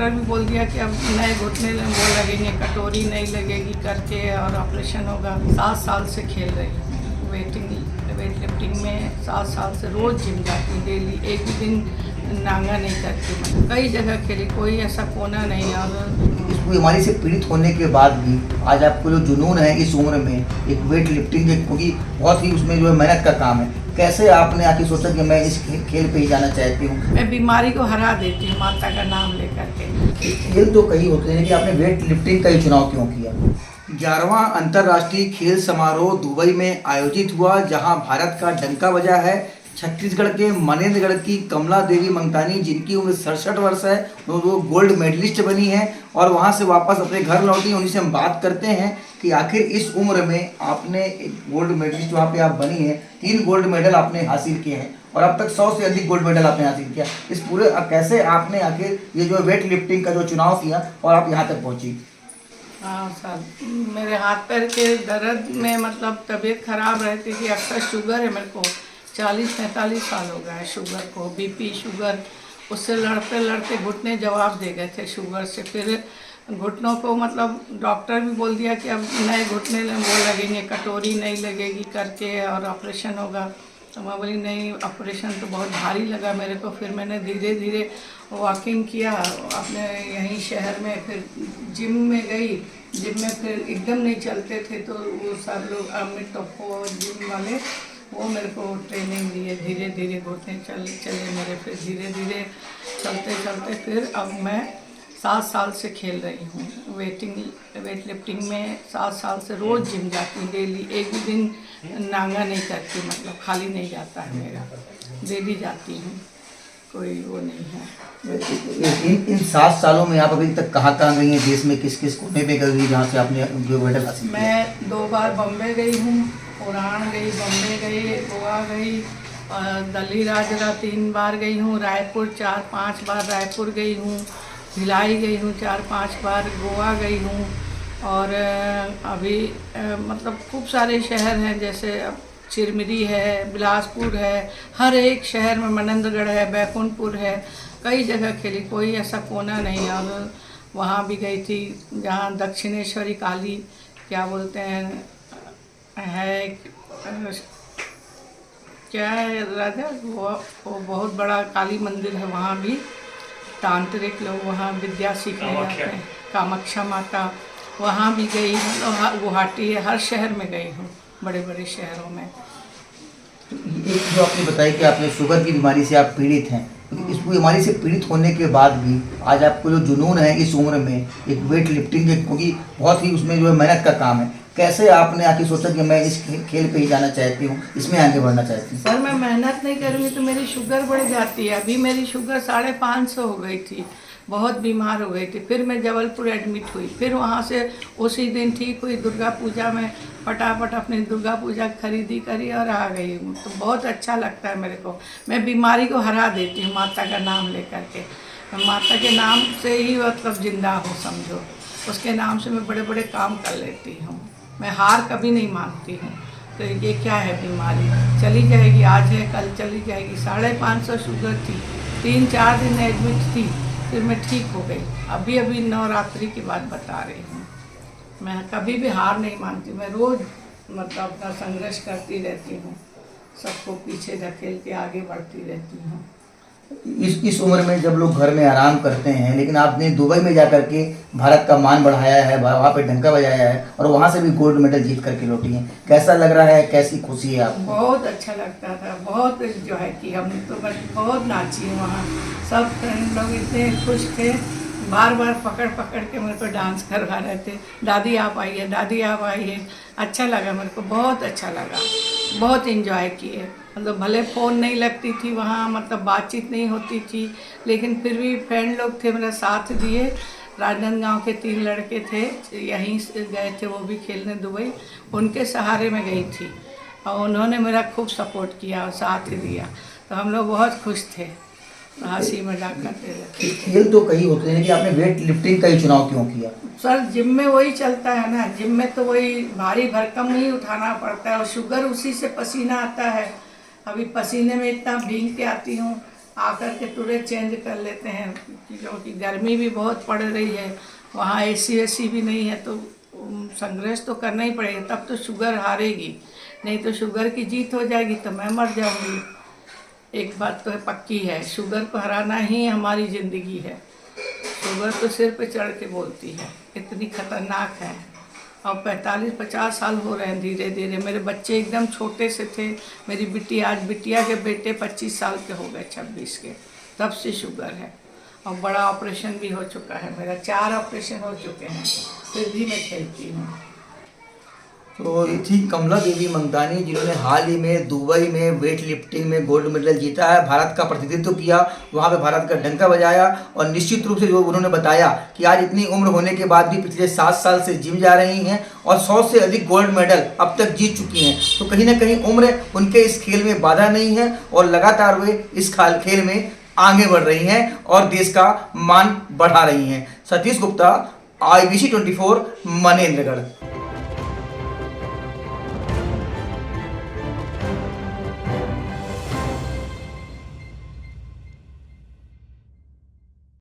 Doctor भी बोल दिया कि अब नए घुटने वो लगेंगे, कटोरी नहीं लगेगी करके और ऑपरेशन होगा। 7 साल से खेल रही हूँ वेट लिफ्टिंग में। 7 साल से रोज़ जिम जाती हूँ डेली, एक भी दिन नांगा नहीं करती। मैं कई जगह खेली, कोई ऐसा कोना नहीं। और इस बीमारी से पीड़ित होने के बाद भी आज आपको जो जुनून है इस उम्र में एक वेट लिफ्टिंग के, क्योंकि बहुत ही उसमें जो है मेहनत का काम है, कैसे आपने आके सोचा कि मैं इस खेल पे ही जाना चाहती हूँ? मैं बीमारी को हरा देती हूँ माता का नाम लेकर के। खेल तो कई होते हैं कि आपने वेट लिफ्टिंग का ही चुनाव क्यों किया? 11वां अंतर्राष्ट्रीय खेल समारोह दुबई में आयोजित हुआ, जहां भारत का डंका बजा है। छत्तीसगढ़ के मनेन्द्रगढ़ की कमला देवी मंगतानी, जिनकी उम्र 67 वर्ष है, वो गोल्ड मेडलिस्ट बनी है और वहां से वापस अपने घर लौटी। उन्हीं से हम बात करते हैं कि आखिर इस उम्र में आपने एक गोल्ड मेडलिस्ट वहाँ पे आप बनी है, 3 गोल्ड मेडल आपने हासिल किए हैं और अब तक 100 से अधिक गोल्ड मेडल आपने हासिल किया। इस पूरे कैसे आपने आखिर ये जो वेट लिफ्टिंग का जो चुनाव किया और आप यहाँ तक पहुँची? हाँ सर, मेरे हाथ पैर के दर्द में मतलब तबीयत खराब रहती थी। अक्सर शुगर है मेरे को, 40-45 साल हो गए हैं शुगर को, बीपी शुगर। उससे लड़ते लड़ते घुटने जवाब दे गए थे शुगर से। फिर घुटनों को मतलब डॉक्टर भी बोल दिया कि अब नए घुटने वो लगेंगे, कटोरी नहीं लगेगी करके और ऑपरेशन होगा। तो मैं बोली नहीं, ऑपरेशन तो बहुत भारी लगा मेरे को। फिर मैंने धीरे धीरे वॉकिंग किया अपने यहीं शहर में। फिर जिम में गई, जिम में फिर एकदम नहीं चलते थे तो वो सब लोग अमित टप्पो जिम वाले वो मेरे को ट्रेनिंग दिए। धीरे धीरे घुटने चले मेरे। फिर धीरे धीरे चलते चलते फिर अब मैं 7 साल से खेल रही हूँ वेट लिफ्टिंग में। 7 साल से रोज़ जिम जाती हूँ डेली, एक भी दिन नांगा नहीं करती, मतलब खाली नहीं जाता है मेरा, डेली जाती हूँ, कोई वो नहीं है। इन 7 सालों में आप अभी तक कहाँ गई हैं देश में, किस किस कोने पे गई जहाँ से आपने जो मेडल हासिल किया? मैं 2 बार बम्बे गई हूँ, उड़ान गई, बम्बे गई, गोवा गई और दिल्ली राजरा 3 बार गई हूँ, रायपुर 4-5 बार रायपुर गई हूँ, भिलाई गई हूँ 4-5 बार, गोवा गई हूँ। और अभी मतलब खूब सारे शहर हैं, जैसे अब चिरमिरी है, बिलासपुर है, हर एक शहर में, मनेन्द्रगढ़ है, बैकुंठपुर है, कई जगह खेली, कोई ऐसा कोना नहीं। और वहाँ भी गई थी जहाँ दक्षिणेश्वरी काली क्या बोलते हैं है, क्या है राजा, वो बहुत बड़ा काली मंदिर है। वहाँ भी तांत्रिक लोग वहाँ विद्या सीखने जाते हैं, कामाख्या माता, वहाँ भी गई। मतलब गुवाहाटी है, हर शहर में गई हूँ, बड़े बड़े शहरों में। एक जो आपने बताया कि आपने शुगर की बीमारी से आप पीड़ित हैं, इस बीमारी से पीड़ित होने के बाद भी आज आपको जो जुनून है इस उम्र में एक वेट लिफ्टिंग के, क्योंकि बहुत ही उसमें जो है मेहनत का काम है, कैसे आपने आके सोचा कि मैं इस खेल पे ही जाना चाहती हूँ, इसमें आगे बढ़ना चाहती हूँ? सर मैं मेहनत नहीं करूँगी तो मेरी शुगर बढ़ जाती है। अभी मेरी शुगर 550 हो गई थी, बहुत बीमार हो गई थी। फिर मैं जबलपुर एडमिट हुई, फिर वहाँ से उसी दिन ठीक हुई। दुर्गा पूजा में फटाफट अपनी दुर्गा पूजा खरीदी करी और आ गई हूँ। तो बहुत अच्छा लगता है मेरे को, मैं बीमारी को हरा देती हूँ माता का नाम लेकर के। माता के नाम से ही मतलब जिंदा हूँ समझो, उसके नाम से मैं बड़े बड़े काम कर लेती हूँ। मैं हार कभी नहीं मानती हूँ। तो ये क्या है, बीमारी चली जाएगी, आज है कल चली जाएगी। 550 शुगर थी, 3-4 दिन एडमिट थी, फिर मैं ठीक हो गई। अभी नवरात्रि की बात बता रही हूँ। मैं कभी भी हार नहीं मानती, मैं रोज़ मतलब अपना संघर्ष करती रहती हूँ, सबको पीछे धकेल के आगे बढ़ती रहती हूँ। इस उम्र में जब लोग घर में आराम करते हैं, लेकिन आपने दुबई में जा करके भारत का मान बढ़ाया है, वहाँ पे डंका बजाया है और वहाँ से भी गोल्ड मेडल जीत करके लौटी हैं, कैसा लग रहा है, कैसी खुशी है आपको? बहुत अच्छा लगता था, बहुत जो है कि हम तो बहुत नाची वहाँ। सब फ्रेंड लोग इतने खुश थे, बार बार पकड़ पकड़ के मेरे को डांस करवा रहे थे, दादी आप आइए, दादी आप आइए। अच्छा लगा मेरे को, बहुत अच्छा लगा, बहुत इन्जॉय किए। मतलब भले फ़ोन नहीं लगती थी वहाँ, मतलब बातचीत नहीं होती थी, लेकिन फिर भी फ्रेंड लोग थे मेरा साथ दिए। राजनांदगांव के 3 लड़के थे, यहीं से गए थे वो भी खेलने दुबई, उनके सहारे में गई थी और उन्होंने मेरा खूब सपोर्ट किया और साथ दिया। तो हम लोग बहुत खुश थे, हंसी मजाक करते रहते। खेल तो कई होते हैं कि आपने वेट लिफ्टिंग का ही चुनाव क्यों किया? सर जिम में वही चलता है ना, जिम में तो वही भारी भरकम ही उठाना पड़ता है और शुगर उसी से पसीना आता है। अभी पसीने में इतना भीग के आती हूँ, आकर के तुरंत चेंज कर लेते हैं, क्योंकि गर्मी भी बहुत पड़ रही है, वहाँ एसी भी नहीं है, तो संघर्ष तो करना ही पड़ेगा, तब तो शुगर हारेगी, नहीं तो शुगर की जीत हो जाएगी तो मैं मर जाऊंगी। एक बात तो है पक्की है, शुगर को हराना ही हमारी ज़िंदगी है। शुगर तो सिर पे चढ़ के बोलती है, इतनी खतरनाक है। अब 45-50 साल हो रहे हैं धीरे धीरे। मेरे बच्चे एकदम छोटे से थे, मेरी बिटिया के बेटे 25 साल के हो गए, 26 के, तब से शुगर है। और बड़ा ऑपरेशन भी हो चुका है मेरा, 4 ऑपरेशन हो चुके हैं, फिर भी मैं खेलती हूँ। तो ये थी कमला देवी मंगतानी, जिन्होंने हाल ही में दुबई में वेट लिफ्टिंग में गोल्ड मेडल जीता है, भारत का प्रतिनिधित्व किया, वहाँ पे भारत का डंका बजाया। और निश्चित रूप से जो उन्होंने बताया कि आज इतनी उम्र होने के बाद भी पिछले 7 साल से जिम जा रही हैं और 100 से अधिक गोल्ड मेडल अब तक जीत चुकी हैं। तो कहीं ना कहीं उम्र उनके इस खेल में बाधा नहीं है और लगातार वे इस खेल में आगे बढ़ रही हैं और देश का मान बढ़ा रही हैं। सतीश गुप्ता, IBC 24, मनेंद्रगढ़।